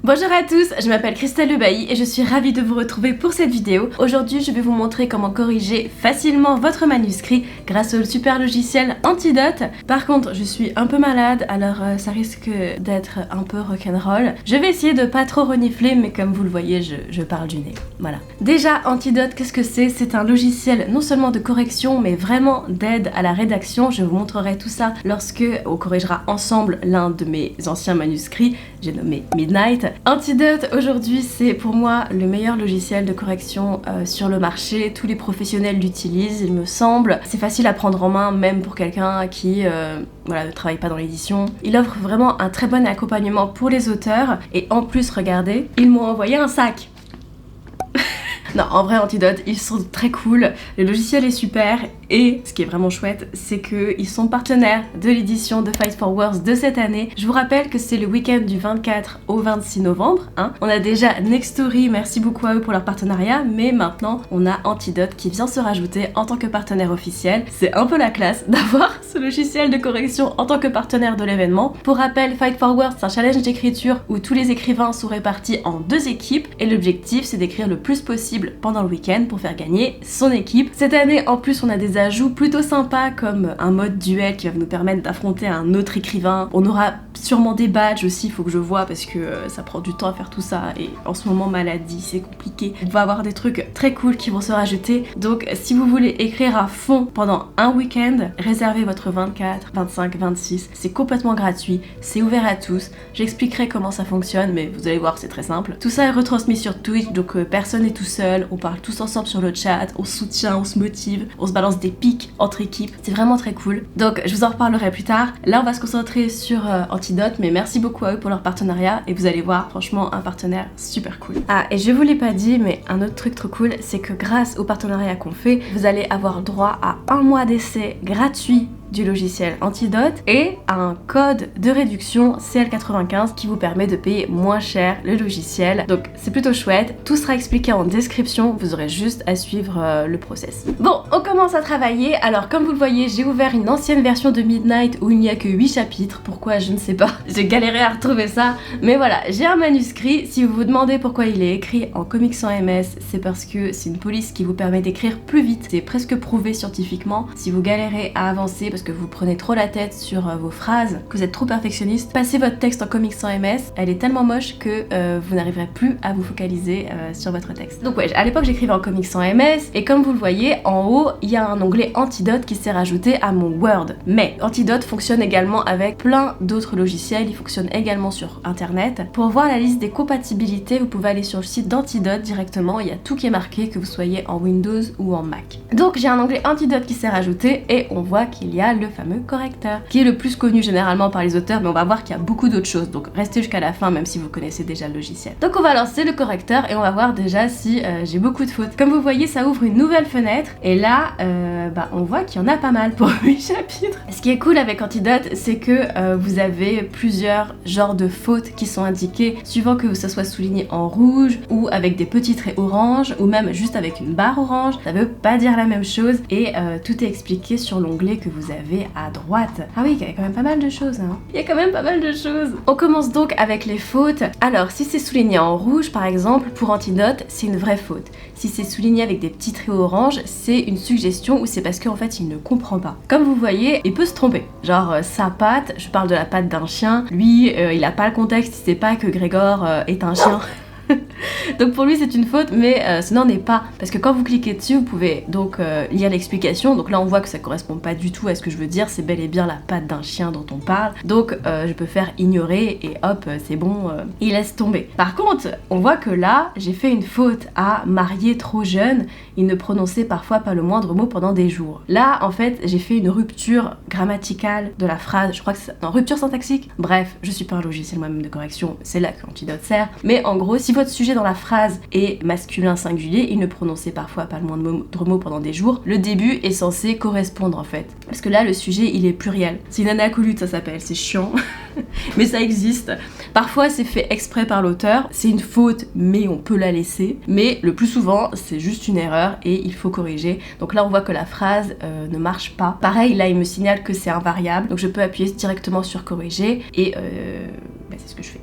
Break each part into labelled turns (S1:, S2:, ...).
S1: Bonjour à tous, je m'appelle Christelle Lebailly et je suis ravie de vous retrouver pour cette vidéo. Aujourd'hui, je vais vous montrer comment corriger facilement votre manuscrit grâce au super logiciel Antidote. Par contre, je suis un peu malade, alors ça risque d'être un peu rock'n'roll. Je vais essayer de pas trop renifler, mais comme vous le voyez, je parle du nez. Voilà. Déjà, Antidote, qu'est-ce que c'est? C'est un logiciel non seulement de correction, mais vraiment d'aide à la rédaction. Je vous montrerai tout ça lorsque on corrigera ensemble l'un de mes anciens manuscrits. J'ai nommé Midnight. Antidote, aujourd'hui, c'est pour moi le meilleur logiciel de correction sur le marché. Tous les professionnels l'utilisent, il me semble. C'est facile à prendre en main, même pour quelqu'un qui ne travaille pas dans l'édition. Il offre vraiment un très bon accompagnement pour les auteurs. Et en plus, regardez, ils m'ont envoyé un sac. Non, en vrai, Antidote, ils sont très cool, le logiciel est super et ce qui est vraiment chouette, c'est qu'ils sont partenaires de l'édition de Fight for Words de cette année. Je vous rappelle que c'est le week-end du 24 au 26 novembre. On a déjà Nextory, merci beaucoup à eux pour leur partenariat, mais maintenant on a Antidote qui vient se rajouter en tant que partenaire officiel. C'est un peu la classe d'avoir ce logiciel de correction en tant que partenaire de l'événement. Pour rappel, Fight for Words, c'est un challenge d'écriture où tous les écrivains sont répartis en 2 équipes et l'objectif c'est d'écrire le plus possible pendant le week-end pour faire gagner son équipe. Cette année, en plus, on a des ajouts plutôt sympas comme un mode duel qui va nous permettre d'affronter un autre écrivain. On aura sûrement des badges aussi, il faut que je vois parce que ça prend du temps à faire tout ça et en ce moment maladie, c'est compliqué. On va avoir des trucs très cool qui vont se rajouter. Donc si vous voulez écrire à fond pendant un week-end, réservez votre 24, 25, 26. C'est complètement gratuit, c'est ouvert à tous. J'expliquerai comment ça fonctionne, mais vous allez voir, c'est très simple. Tout ça est retransmis sur Twitch, donc personne n'est tout seul. On parle tous ensemble sur le chat, on se soutient, on se motive, on se balance des pics entre équipes, c'est vraiment très cool. Donc je vous en reparlerai plus tard. Là on va se concentrer sur Antidote, mais merci beaucoup à eux pour leur partenariat et vous allez voir, franchement un partenaire super cool. Ah, et je vous l'ai pas dit, mais un autre truc trop cool, c'est que grâce au partenariat qu'on fait, vous allez avoir droit à 1 mois d'essai gratuit du logiciel Antidote et un code de réduction CL95 qui vous permet de payer moins cher le logiciel. Donc c'est plutôt chouette, tout sera expliqué en description, vous aurez juste à suivre le process. Bon, on commence à travailler. Alors comme vous le voyez, j'ai ouvert une ancienne version de Midnight où il n'y a que 8 chapitres, pourquoi je ne sais pas, j'ai galéré à retrouver ça, mais voilà, j'ai un manuscrit. Si vous vous demandez pourquoi il est écrit en comics sans MS, c'est parce que c'est une police qui vous permet d'écrire plus vite, c'est presque prouvé scientifiquement. Si vous galérez à avancer parce que vous prenez trop la tête sur vos phrases, que vous êtes trop perfectionniste, passez votre texte en comics sans MS, elle est tellement moche que vous n'arriverez plus à vous focaliser sur votre texte. Donc ouais, à l'époque j'écrivais en comics sans MS, et comme vous le voyez, en haut, il y a un onglet Antidote qui s'est rajouté à mon Word. Mais Antidote fonctionne également avec plein d'autres logiciels, il fonctionne également sur internet. Pour voir la liste des compatibilités, vous pouvez aller sur le site d'Antidote directement, il y a tout qui est marqué, que vous soyez en Windows ou en Mac. Donc j'ai un onglet Antidote qui s'est rajouté, et on voit qu'il y a le fameux correcteur, qui est le plus connu généralement par les auteurs, mais on va voir qu'il y a beaucoup d'autres choses, donc restez jusqu'à la fin même si vous connaissez déjà le logiciel. Donc on va lancer le correcteur et on va voir déjà si j'ai beaucoup de fautes. Comme vous voyez, ça ouvre une nouvelle fenêtre, et là, on voit qu'il y en a pas mal pour 8 chapitres. Ce qui est cool avec Antidote, c'est que vous avez plusieurs genres de fautes qui sont indiquées, suivant que ça soit souligné en rouge, ou avec des petits traits orange, ou même juste avec une barre orange. Ça veut pas dire la même chose, et tout est expliqué sur l'onglet que vous avez à droite. Ah oui, il y a quand même pas mal de choses, hein. Il y a quand même pas mal de choses. On commence donc avec les fautes. Alors, si c'est souligné en rouge, par exemple, pour Antidote, c'est une vraie faute. Si c'est souligné avec des petits traits orange, c'est une suggestion ou c'est parce qu'en fait, il ne comprend pas. Comme vous voyez, il peut se tromper. Genre, sa patte, je parle de la patte d'un chien, lui, il a pas le contexte, il sait pas que Grégor est un chien. Donc pour lui c'est une faute, mais ce n'en est pas, parce que quand vous cliquez dessus vous pouvez donc lire l'explication. Donc là on voit que ça correspond pas du tout à ce que je veux dire, c'est bel et bien la patte d'un chien dont on parle, donc je peux faire ignorer et hop c'est bon, il laisse tomber. Par contre on voit que là j'ai fait une faute à marier trop jeune, il ne prononçait parfois pas le moindre mot pendant des jours. Là en fait j'ai fait une rupture grammaticale de la phrase, je crois que c'est... non, rupture syntaxique, bref, je suis pas un logiciel moi-même de correction, c'est là que Antidote sert, mais en gros si votre sujet dans la phrase est masculin singulier, il ne prononçait parfois pas le moindre mot pendant des jours, le début est censé correspondre en fait. Parce que là, le sujet, il est pluriel. C'est une anacolute, ça s'appelle, c'est chiant, mais ça existe. Parfois, c'est fait exprès par l'auteur, c'est une faute, mais on peut la laisser. Mais le plus souvent, c'est juste une erreur et il faut corriger. Donc là, on voit que la phrase ne marche pas. Pareil, là, il me signale que c'est invariable, donc je peux appuyer directement sur corriger et c'est ce que je fais.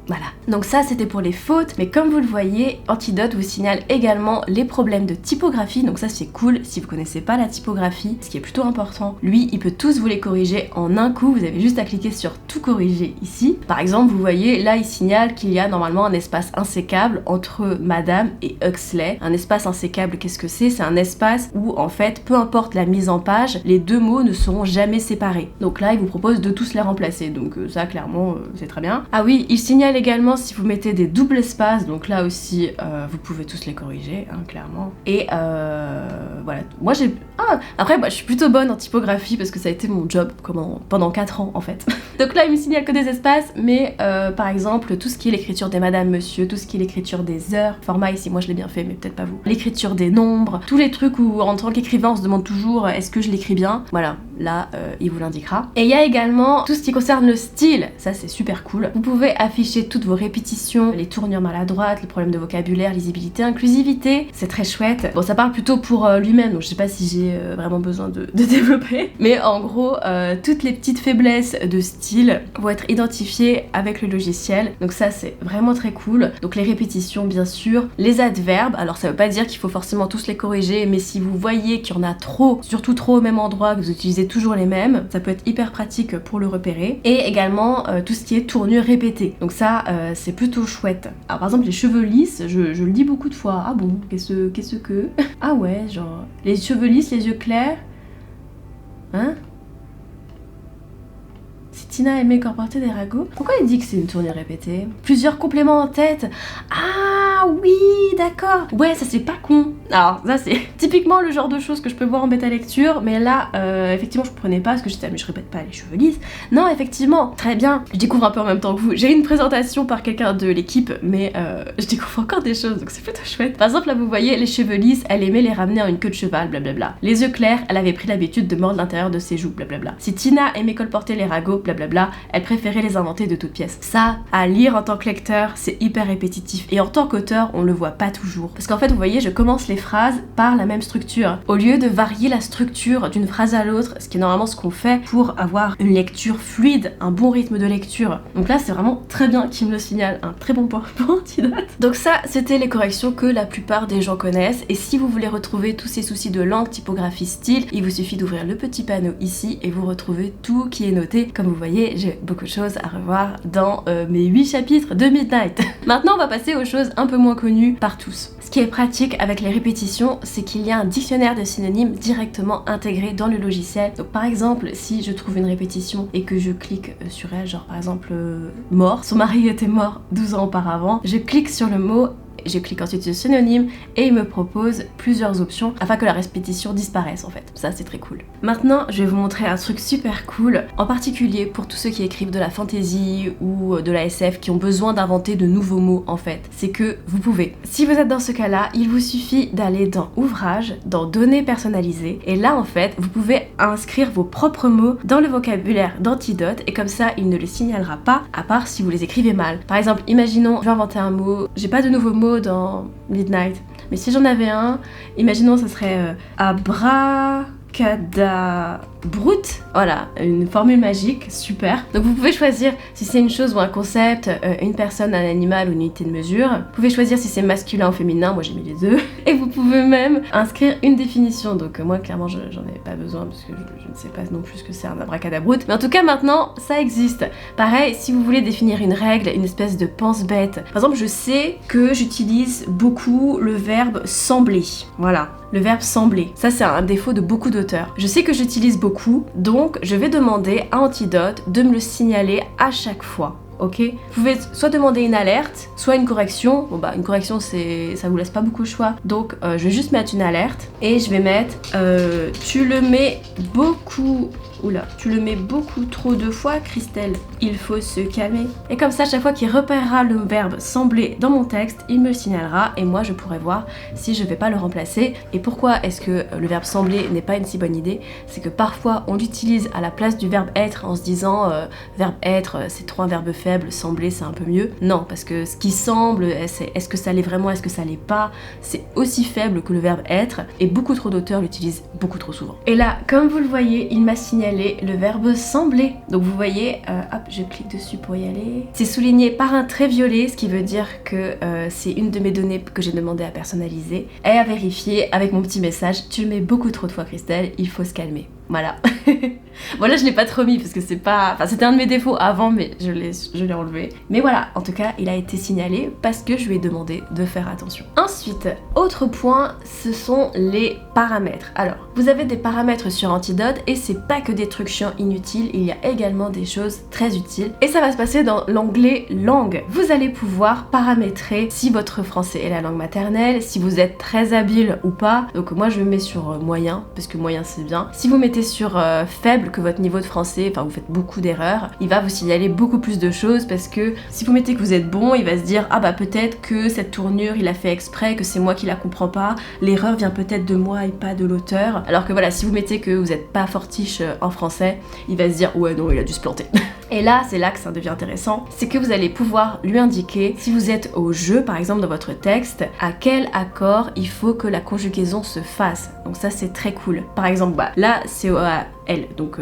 S1: Voilà. Donc ça c'était pour les fautes, mais comme vous le voyez, Antidote vous signale également les problèmes de typographie, donc ça c'est cool si vous connaissez pas la typographie, ce qui est plutôt important. Lui, il peut tous vous les corriger en un coup, vous avez juste à cliquer sur tout corriger ici. Par exemple, vous voyez, là il signale qu'il y a normalement un espace insécable entre Madame et Huxley. Un espace insécable, qu'est-ce que c'est? C'est un espace où en fait, peu importe la mise en page, les deux mots ne seront jamais séparés. Donc là, il vous propose de tous les remplacer, donc ça clairement c'est très bien. Ah oui, il signale également si vous mettez des doubles espaces, donc là aussi vous pouvez tous les corriger, hein, clairement. Et voilà, moi j'ai... Ah, après je suis plutôt bonne en typographie parce que ça a été mon job pendant 4 ans en fait. Donc là il me signale que des espaces, mais par exemple tout ce qui est l'écriture des madame, monsieur, tout ce qui est l'écriture des heures, format ici moi je l'ai bien fait mais peut-être pas vous, l'écriture des nombres, tous les trucs où en tant qu'écrivain on se demande toujours est-ce que je l'écris bien, voilà, là il vous l'indiquera. Et il y a également tout ce qui concerne le style, ça c'est super cool. Vous pouvez afficher toutes vos répétitions, les tournures maladroites, les problèmes de vocabulaire, lisibilité, inclusivité, c'est très chouette. Bon ça parle plutôt pour lui-même, donc je sais pas si j'ai vraiment besoin de développer, mais en gros toutes les petites faiblesses de style vont être identifiées avec le logiciel, donc ça c'est vraiment très cool. Donc les répétitions bien sûr, les adverbes, alors ça veut pas dire qu'il faut forcément tous les corriger, mais si vous voyez qu'il y en a trop, surtout trop au même endroit, que vous utilisez toujours les mêmes, ça peut être hyper pratique pour le repérer. Et également tout ce qui est tournure répétée, donc ça c'est plutôt chouette. Alors par exemple les cheveux lisses, je le dis beaucoup de fois, ah bon, qu'est-ce que... Ah ouais, genre, les cheveux lisses, les yeux clairs, hein? Si Tina aimait colporter des ragots, pourquoi il dit que c'est une tournure répétée? Plusieurs compléments en tête. Ah oui, d'accord. Ouais, ça c'est pas con. Alors ça c'est typiquement le genre de choses que je peux voir en bêta lecture, mais là effectivement je comprenais pas parce que j'étais mais je répète pas les cheveux lisses. Non, effectivement, très bien. Je découvre un peu en même temps que vous. J'ai une présentation par quelqu'un de l'équipe, mais je découvre encore des choses, donc c'est plutôt chouette. Par exemple là vous voyez les cheveux lisses, elle aimait les ramener en une queue de cheval, blablabla. Les yeux clairs, elle avait pris l'habitude de mordre l'intérieur de ses joues, blablabla. Si Tina aimait colporter les ragots, blablabla, elle préférait les inventer de toutes pièces. Ça, à lire en tant que lecteur, c'est hyper répétitif. Et en tant qu'auteur, on le voit pas toujours. Parce qu'en fait, vous voyez, je commence les phrases par la même structure. Au lieu de varier la structure d'une phrase à l'autre, ce qui est normalement ce qu'on fait pour avoir une lecture fluide, un bon rythme de lecture. Donc là, c'est vraiment très bien qu'il me le signale. Un très bon point pour Antidote. Donc ça, c'était les corrections que la plupart des gens connaissent. Et si vous voulez retrouver tous ces soucis de langue, typographie, style, il vous suffit d'ouvrir le petit panneau ici et vous retrouvez tout qui est noté. Comme vous voyez, j'ai beaucoup de choses à revoir dans mes 8 chapitres de Midnight. Maintenant, on va passer aux choses un peu moins connues par tous. Ce qui est pratique avec les répétitions, c'est qu'il y a un dictionnaire de synonymes directement intégré dans le logiciel. Donc par exemple, si je trouve une répétition et que je clique sur elle, genre par exemple mort, son mari était mort 12 ans auparavant, je clique sur le mot, je clique ensuite sur synonyme et il me propose plusieurs options afin que la répétition disparaisse en fait. Ça c'est très cool. Maintenant je vais vous montrer un truc super cool, en particulier pour tous ceux qui écrivent de la fantasy ou de la SF qui ont besoin d'inventer de nouveaux mots en fait. C'est que vous pouvez. Si vous êtes dans ce cas-là, il vous suffit d'aller dans ouvrages, dans données personnalisées et là en fait vous pouvez inscrire vos propres mots dans le vocabulaire d'Antidote et comme ça il ne les signalera pas à part si vous les écrivez mal. Par exemple, imaginons je vais inventer un mot, j'ai pas de nouveaux mots dans Midnight, mais si j'en avais un, imaginons ce serait abracadabrute, voilà, une formule magique, super. Donc vous pouvez choisir si c'est une chose ou un concept, une personne, un animal ou une unité de mesure. Vous pouvez choisir si c'est masculin ou féminin, moi j'ai mis les deux. Et vous pouvez même inscrire une définition, donc moi clairement j'en avais pas besoin parce que je ne sais pas non plus ce que c'est un abracadabrute. Mais en tout cas maintenant ça existe. Pareil, si vous voulez définir une règle, une espèce de pense-bête. Par exemple, je sais que j'utilise beaucoup le verbe sembler, voilà. Le verbe sembler, ça c'est un défaut de beaucoup d'auteurs. Je sais que j'utilise beaucoup, donc je vais demander à Antidote de me le signaler à chaque fois. Ok, vous pouvez soit demander une alerte, soit une correction. Bon bah une correction ça vous laisse pas beaucoup de choix, donc je vais juste mettre une alerte et je vais mettre tu le mets beaucoup. Oula, tu le mets beaucoup trop de fois, Christelle. Il faut se calmer. Et comme ça, chaque fois qu'il repérera le verbe sembler dans mon texte, il me le signalera et moi je pourrai voir si je vais pas le remplacer. Et pourquoi est-ce que le verbe sembler n'est pas une si bonne idée? C'est que parfois on l'utilise à la place du verbe être en se disant verbe être c'est trop un verbe faible, sembler c'est un peu mieux. Non, parce que ce qui semble, est-ce que ça l'est vraiment, est-ce que ça l'est pas, c'est aussi faible que le verbe être et beaucoup trop d'auteurs l'utilisent beaucoup trop souvent. Et là, comme vous le voyez, il m'a signalé signaler le verbe sembler. Donc vous voyez, hop, je clique dessus pour y aller. C'est souligné par un trait violet, ce qui veut dire que c'est une de mes données que j'ai demandé à personnaliser et à vérifier avec mon petit message. Tu le mets beaucoup trop de fois, Christelle, il faut se calmer. Voilà. Bon là je l'ai pas trop mis parce que c'est pas... Enfin c'était un de mes défauts avant mais je l'ai enlevé. Mais voilà, en tout cas il a été signalé parce que je lui ai demandé de faire attention. Ensuite, autre point, ce sont les paramètres. Alors, vous avez des paramètres sur Antidote et c'est pas que des trucs chiants inutiles, il y a également des choses très utiles. Et ça va se passer dans l'onglet langue. Vous allez pouvoir paramétrer si votre français est la langue maternelle, si vous êtes très habile ou pas. Donc moi je me mets sur moyen parce que moyen c'est bien. Si vous mettez sur faible, que votre niveau de français, enfin vous faites beaucoup d'erreurs, il va vous signaler beaucoup plus de choses parce que si vous mettez que vous êtes bon, il va se dire ah bah peut-être que cette tournure il a fait exprès, que c'est moi qui la comprends pas, l'erreur vient peut-être de moi et pas de l'auteur. Alors que voilà, si vous mettez que vous êtes pas fortiche en français, il va se dire ouais non il a dû se planter. Et là, c'est là que ça devient intéressant, c'est que vous allez pouvoir lui indiquer, si vous êtes au jeu, par exemple dans votre texte, à quel accord il faut que la conjugaison se fasse. Donc ça, c'est très cool. Par exemple, bah, là, c'est elle, donc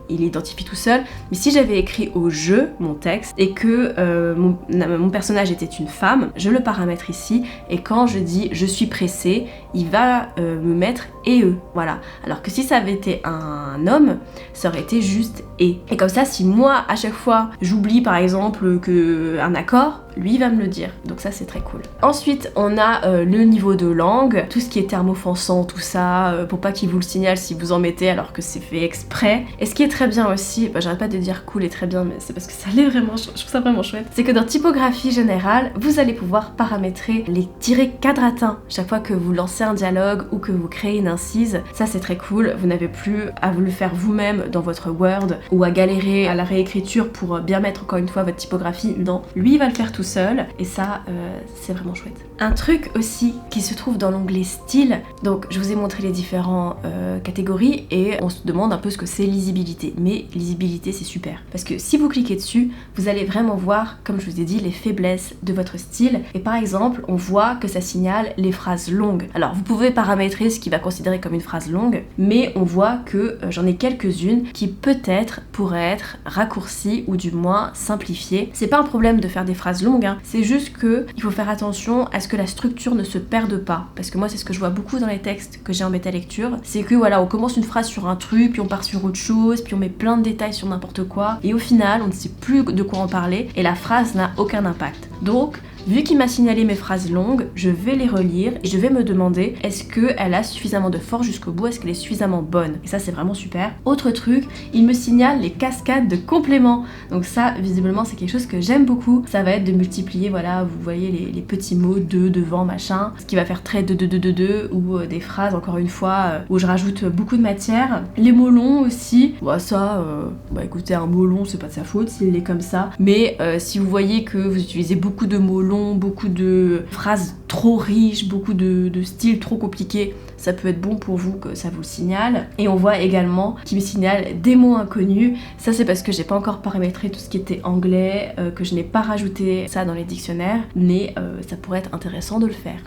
S1: il identifie tout seul. Mais si j'avais écrit au jeu mon texte et que mon personnage était une femme, je le paramètre ici et quand je dis je suis pressée, il va me mettre et eux, voilà. Alors que si ça avait été un homme, ça aurait été juste et. Et comme ça, si moi à chaque fois j'oublie par exemple un accord, lui il va me le dire, donc ça c'est très cool. Ensuite on a le niveau de langue, tout ce qui est termes offensants, tout ça, pour pas qu'il vous le signale si vous en mettez alors que c'est fait exprès. Et ce qui est très bien aussi, bah, j'arrête pas de dire cool et très bien mais c'est parce que ça l'est vraiment, je trouve ça vraiment chouette, c'est que dans typographie générale, vous allez pouvoir paramétrer les tirets quadratins chaque fois que vous lancez un dialogue ou que vous créez une incise. Ça c'est très cool, vous n'avez plus à vous le faire vous-même dans votre Word ou à galérer à la réécriture pour bien mettre encore une fois votre typographie. Non, lui il va le faire tout seul et ça c'est vraiment chouette. Un truc aussi qui se trouve dans l'onglet style, donc je vous ai montré les différentes catégories et on se demande un peu ce que c'est lisibilité, mais lisibilité c'est super parce que si vous cliquez dessus vous allez vraiment voir, comme je vous ai dit, les faiblesses de votre style et par exemple on voit que ça signale les phrases longues. Alors vous pouvez paramétrer ce qui va considérer comme une phrase longue, mais on voit que j'en ai quelques-unes qui peut-être pourraient être raccourcies ou du moins simplifiées. C'est pas un problème de faire des phrases longues, hein. C'est juste que il faut faire attention à ce que la structure ne se perde pas, parce que moi c'est ce que je vois beaucoup dans les textes que j'ai en bêta lecture, c'est que voilà, on commence une phrase sur un truc, puis on part sur autre chose, puis on met plein de détails sur n'importe quoi, et au final on ne sait plus de quoi en parler, et la phrase n'a aucun impact. Donc vu qu'il m'a signalé mes phrases longues, je vais les relire et je vais me demander est-ce qu'elle a suffisamment de force jusqu'au bout, est-ce qu'elle est suffisamment bonne. Et ça c'est vraiment super. Autre truc, il me signale les cascades de compléments. Donc ça visiblement c'est quelque chose que j'aime beaucoup. Ça va être de multiplier, voilà, vous voyez les petits mots de, devant, machin. Ce qui va faire très de ou des phrases encore une fois où je rajoute beaucoup de matière. Les mots longs aussi, bah ça, écoutez, un mot long c'est pas de sa faute s'il est comme ça. Mais si vous voyez que vous utilisez beaucoup de mots longs, beaucoup de phrases trop riches, beaucoup de styles trop compliqués, ça peut être bon pour vous que ça vous le signale. Et on voit également qu'il me signale des mots inconnus. Ça c'est parce que j'ai pas encore paramétré tout ce qui était anglais, que je n'ai pas rajouté ça dans les dictionnaires, mais ça pourrait être intéressant de le faire.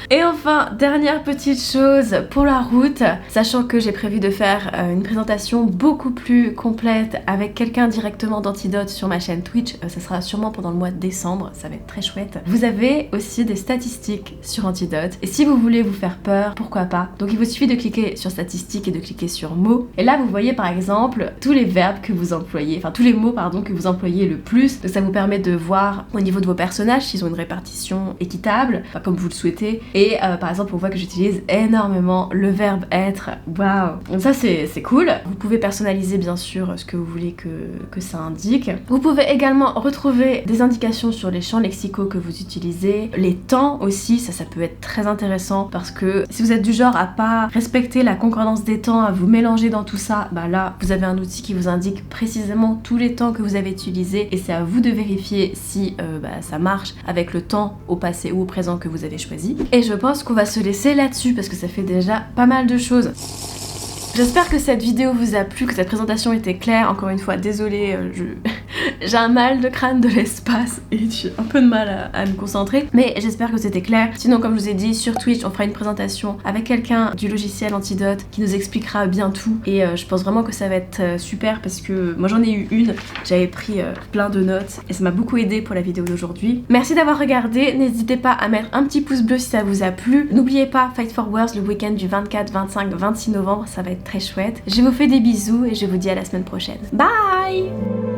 S1: Et enfin, dernière petite chose pour la route, sachant que j'ai prévu de faire une présentation beaucoup plus complète avec quelqu'un directement d'Antidote sur ma chaîne Twitch, ça sera sûrement pendant le mois de décembre, ça va être très chouette. Vous avez aussi des statistiques sur Antidote, et si vous voulez vous faire peur, pourquoi pas. Donc il vous suffit de cliquer sur statistiques et de cliquer sur mots, et là vous voyez par exemple tous les verbes que vous employez, enfin tous les mots pardon que vous employez le plus, donc ça vous permet de voir au niveau de vos personnages s'ils ont une répartition équitable, enfin comme vous le souhaitez. Et par exemple on voit que j'utilise énormément le verbe être, waouh. Donc ça c'est cool. Vous pouvez personnaliser bien sûr ce que vous voulez que ça indique. Vous pouvez également retrouver des indications sur les champs lexicaux que vous utilisez, les temps aussi, ça peut être très intéressant parce que si vous êtes du genre à pas respecter la concordance des temps, à vous mélanger dans tout ça, bah là vous avez un outil qui vous indique précisément tous les temps que vous avez utilisés et c'est à vous de vérifier si ça marche avec le temps au passé ou au présent que vous avez choisi. Et je pense qu'on va se laisser là-dessus parce que ça fait déjà pas mal de choses. J'espère que cette vidéo vous a plu, que cette présentation était claire. Encore une fois, désolée, J'ai un mal de crâne de l'espace et j'ai un peu de mal à me concentrer, mais j'espère que c'était clair. Sinon, comme je vous ai dit, sur Twitch on fera une présentation avec quelqu'un du logiciel Antidote qui nous expliquera bien tout, et je pense vraiment que ça va être super parce que moi j'en ai eu une, j'avais pris plein de notes et ça m'a beaucoup aidé pour la vidéo d'aujourd'hui. Merci d'avoir regardé, n'hésitez pas à mettre un petit pouce bleu si ça vous a plu. N'oubliez pas Fight for Words le week-end du 24, 25, 26 novembre, ça va être très chouette. Je vous fais des bisous et je vous dis à la semaine prochaine. Bye!